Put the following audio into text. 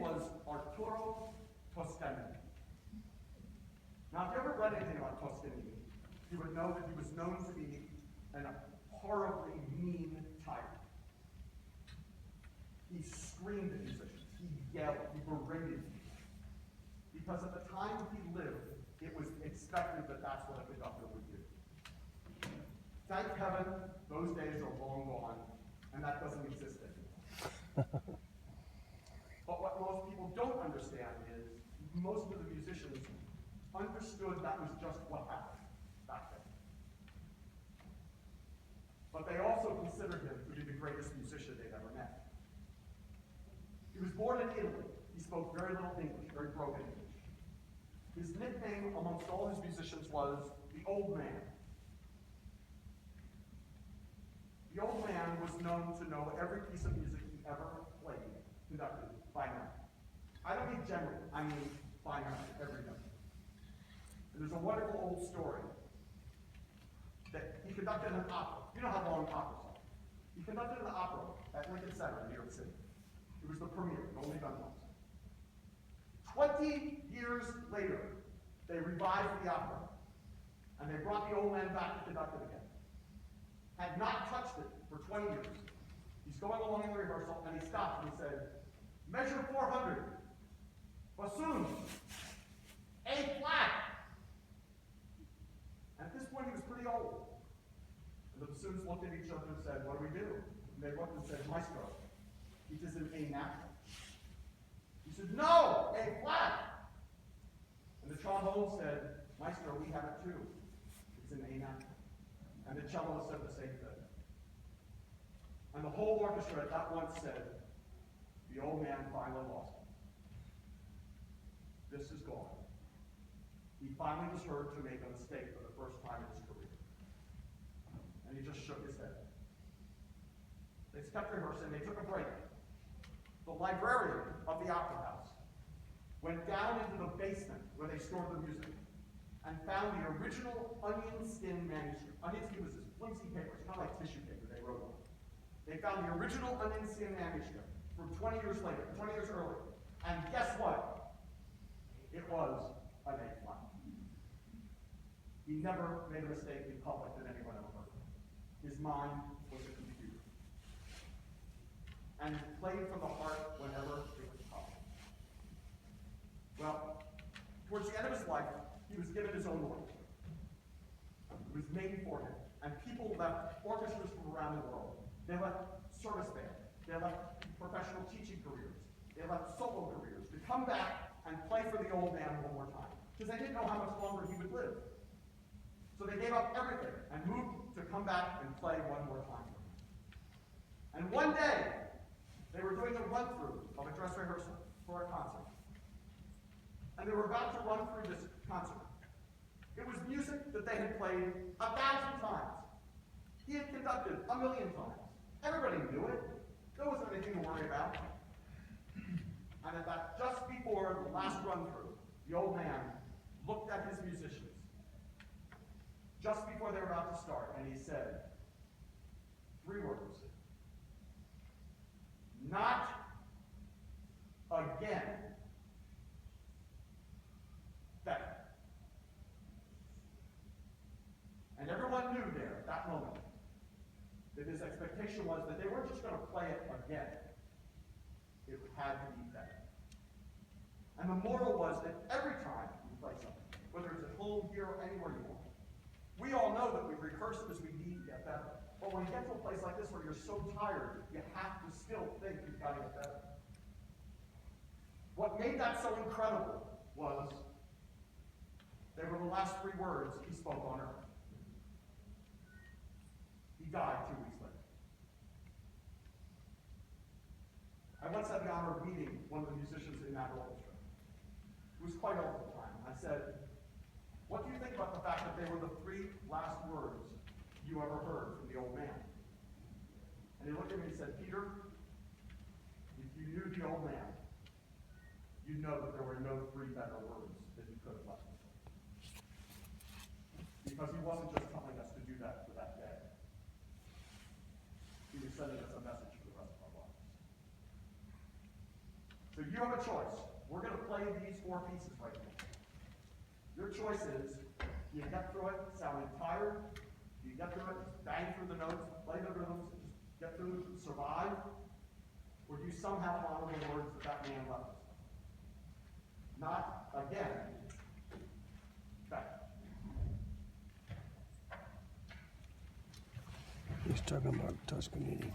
was Arturo. Now, if you ever read anything about Toscanini, you would know that he was known to be an horribly mean tyrant. He screamed at musicians, he yelled, he berated people. Because at the time he lived, it was expected that that's what a conductor would do. Thank heaven, those days are long gone, and that doesn't exist anymore. But what most people don't understand is most of the musicians understood that was just what happened back then. But they also considered him to be the greatest musician they'd ever met. He was born in Italy. He spoke very little English, very broken English. His nickname amongst all his musicians was the Old Man. The Old Man was known to know every piece of music he ever played, conducted by night. I don't mean generally, I mean by night, every night. And there's a wonderful old story that he conducted an opera. You know how long operas are. He conducted an opera at Lincoln Center in New York City. It was the premiere, only done once. 20 years later, they revived the opera, and they brought the Old Man back to conduct it again. Had not touched it for 20 years. He's going along in the rehearsal, and he stopped and he said, "Measure 400. Bassoon. A flat." At this point, he was pretty old. And the bassoons looked at each other and said, "What do we do?" And they looked and said, "Maestro, it is an A natural." He said, "No, A flat." And the trombone said, "Maestro, we have it too. It's an A natural." And the cello said the same thing. And the whole orchestra at that once said, "The Old Man finally lost it. This is gone." He finally was heard to make a mistake for the first time in his career. And he just shook his head. They kept rehearsing, they took a break. The librarian of the Opera House went down into the basement where they stored the music and found the original onion skin manuscript. Onion skin was this flimsy paper, it's kind of like tissue paper they wrote on. They found the original onion skin manuscript from 20 years later, 20 years earlier. And guess what? It was an A flat. He never made a mistake in public that anyone ever heard. His mind was a computer. And he played from the heart whenever it was possible. Well, towards the end of his life, he was given his own orchestra. It was made for him. And people left orchestras from around the world. They left service band. They left professional teaching careers. They left solo careers to come back and play for the Old Man one more time. Because they didn't know how much longer he would live. So they gave up everything and moved to come back and play one more time for him. And one day, they were doing a run-through of a dress rehearsal for a concert. And they were about to run through this concert. It was music that they had played 1,000 times. He had conducted 1,000,000 times. Everybody knew it. There wasn't anything to worry about. And at that, just before the last run-through, the Old Man looked at his musicians just before they were about to start, and he said 3 words. "Not again." Better. And everyone knew there at that moment that his expectation was that they weren't just going to play it again. It had to be better. And the moral was that every time you play something, whether it's at home, here, or anywhere you want, we all know that we rehearse as we need to get better. But when you get to a place like this where you're so tired, you have to still think you've got to get better. What made that so incredible was they were the last 3 words he spoke on earth. He died 2 weeks later. I once had the honor of meeting one of the musicians in that orchestra, who was quite old at the time. I said, "What do you think about the fact that they were the 3 last words you ever heard from the Old Man?" And he looked at me and said, "Peter, if you knew the Old Man, you'd know that there were no 3 better words that he could have left us with." Because he wasn't just telling us to do that for that day. He was sending us a message for the rest of our lives. So So you have a choice. We're going to play these four pieces right now. Your choice is, do you get through it sounding tired? Do you get through it, bang through the notes, play the rhythms, just get through, survive? Or do you somehow honor the words that that man left us? Not again. Back. He's talking about Toscanini.